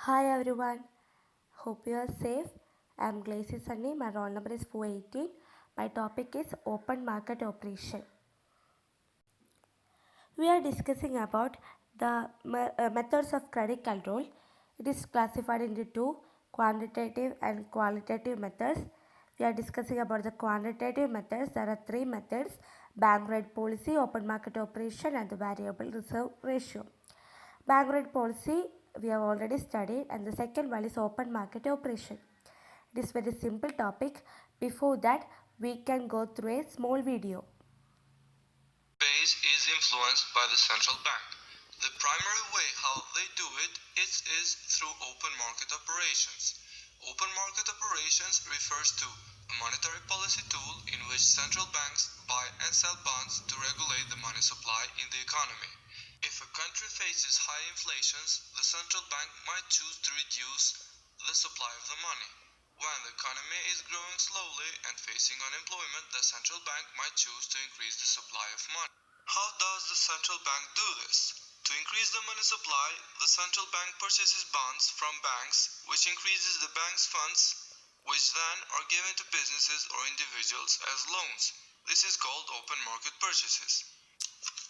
Hi everyone, hope you are safe. I am Glacy Sunny, my roll number is 418. My topic is open market operation. We are discussing about the methods of credit control. It is classified into two quantitative and qualitative methods. We are discussing about the quantitative methods. There are three methods: bank rate policy, open market operation, and the variable reserve ratio. Bank rate policy we have already studied, and the second one is open market operation. It is very simple topic. Before that, we can go through a small video. Base is influenced by the central bank. The primary way how they do it is through open market operations. Open market operations refers to a monetary policy tool in which central banks buy and sell bonds to regulate the money supply in the economy. If a country faces high inflations, the central bank might choose to reduce the supply of the money. When the economy is growing slowly and facing unemployment, the central bank might choose to increase the supply of money. How does the central bank do this? To increase the money supply, the central bank purchases bonds from banks, which increases the bank's funds, which then are given to businesses or individuals as loans. This is called open market purchases.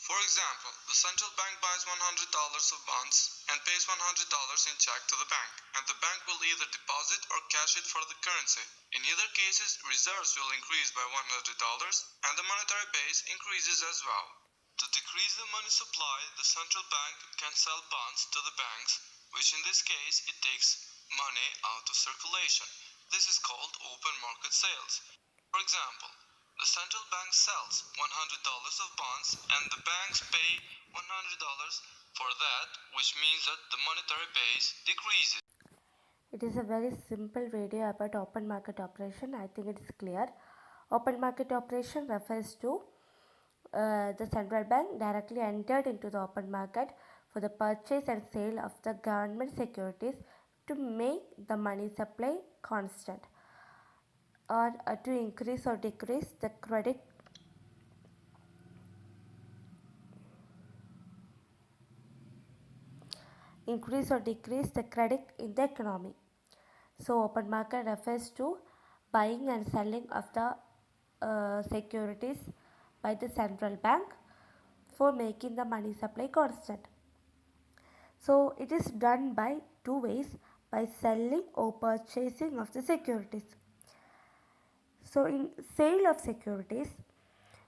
For example, the central bank buys $100 of bonds and pays $100 in check to the bank, and the bank will either deposit or cash it for the currency. In either cases, reserves will increase by $100 and the monetary base increases as well. To decrease the money supply, the central bank can sell bonds to the banks, which in this case it takes money out of circulation. This is called open market sales. For example, the central bank sells $100 of bonds and the banks pay $100 for that, which means that the monetary base decreases. It is a very simple video about open market operation. I think it is clear. Open market operation refers to the central bank directly entered into the open market for the purchase and sale of the government securities to make the money supply constant, or to increase or decrease the credit in the economy. So open market refers to buying and selling of the securities by the central bank for making the money supply constant. So it is done by two ways, by selling or purchasing of the securities. So in sale of securities,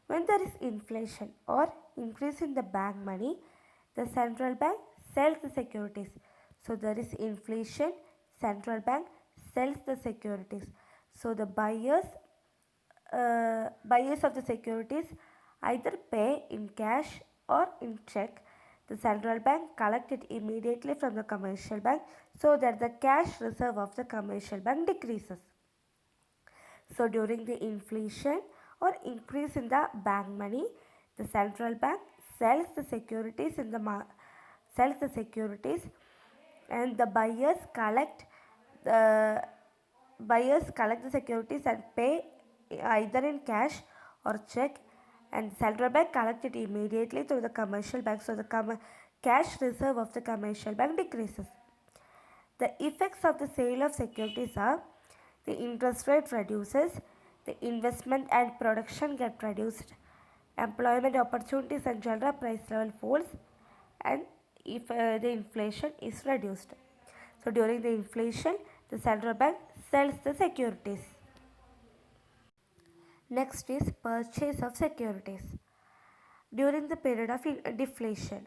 when there is inflation or increase in the bank money, the central bank sells the securities. So there is inflation, central bank sells the securities. So the buyers of the securities either pay in cash or in check. The central bank collect it immediately from the commercial bank so that the cash reserve of the commercial bank decreases. So during the inflation or increase in the bank money, the central bank sells the securities and the buyers collect the securities and pay either in cash or check, and central bank collect it immediately through the commercial bank, so the cash reserve of the commercial bank decreases. The effects of the sale of securities are: the interest rate reduces, the investment and production get reduced, employment opportunities and general price level falls, and if the inflation is reduced. So during the inflation, the central bank sells the securities. Next is purchase of securities. During the period of deflation,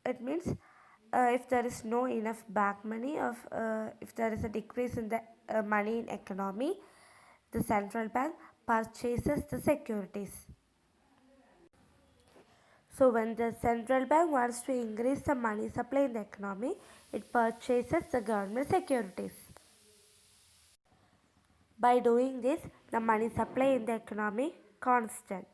it means if there is no enough back money, if there is a decrease in the money in economy, the central bank purchases the securities. So when the central bank wants to increase the money supply in the economy, it purchases the government securities. By doing this, the money supply in the economy constant.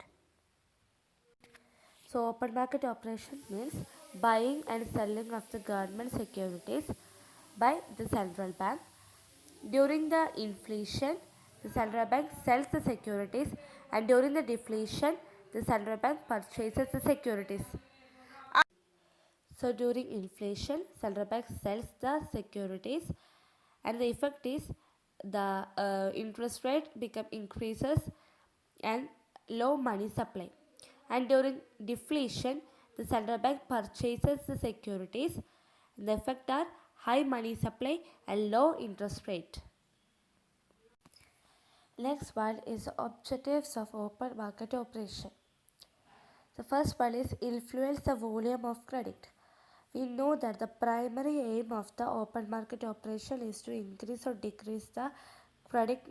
So open market operation means buying and selling of the government securities by the central bank. During the inflation, the central bank sells the securities, and during the deflation, the central bank purchases the securities. So during inflation, central bank sells the securities, and the effect is the interest rate increases and low money supply. And during deflation, the central bank purchases the securities. The effect are high money supply and low interest rate. Next one is the objectives of open market operation. The first one is influence the volume of credit. We know that the primary aim of the open market operation is to increase or decrease the credit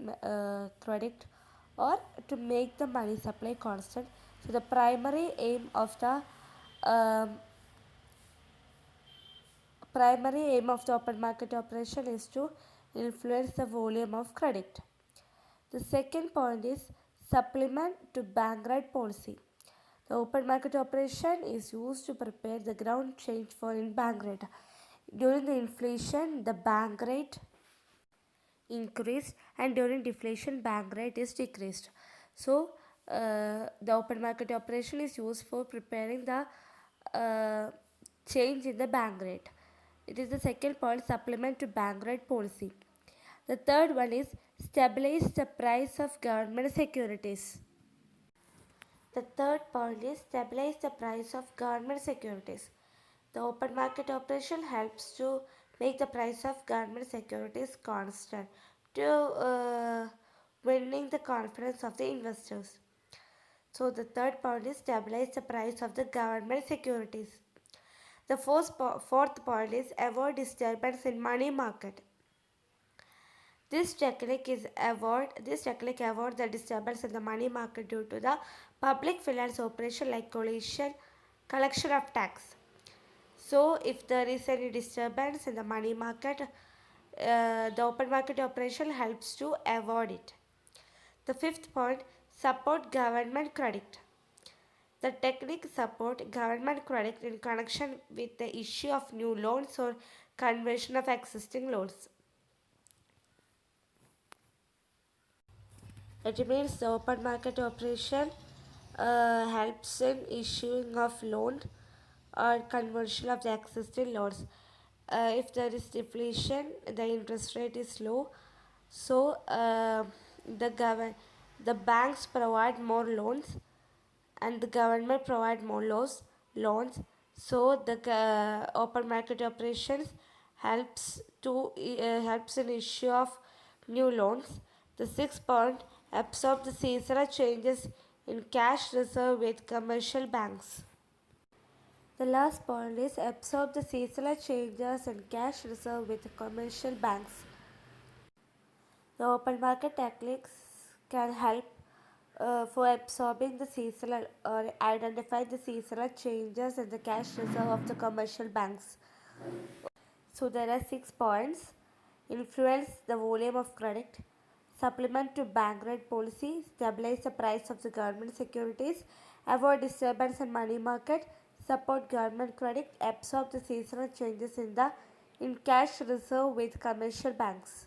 or to make the money supply constant. So the um, primary aim of the open market operation is to influence the volume of credit. The second point is supplement to bank rate policy. The open market operation is used to prepare the ground change for in bank rate. During the inflation, the bank rate increased, and during deflation, bank rate is decreased. So, the open market operation is used for preparing the change in the bank rate. It is the second point, supplement to bank rate policy. The third one is stabilize the price of government securities. The third point is stabilize the price of government securities. The open market operation helps to make the price of government securities constant to winning the confidence of the investors. So the third point is stabilize the price of the government securities. The fourth point is avoid disturbance in money market. This technique avoid the disturbance in the money market due to the public finance operation like collection of tax. So if there is any disturbance in the money market, the open market operation helps to avoid it. The fifth point, support government credit. The technique support government credit in connection with the issue of new loans or conversion of existing loans. It means the open market operation helps in issuing of loan or conversion of the existing loans. If there is deflation, the interest rate is low, so the banks provide more loans, and the government provide more loans. So the open market operations helps in issue of new loans. The sixth point, absorb the seasonal changes in cash reserve with commercial banks. The last point is absorb the seasonal changes in cash reserve with commercial banks. The open market techniques can help for absorbing the seasonal or identify the seasonal changes in the cash reserve of the commercial banks. So there are 6 points. Influence the volume of credit, supplement to bank rate policy, stabilize the price of the government securities, avoid disturbance in money market, support government credit, absorb the seasonal changes in cash reserve with commercial banks.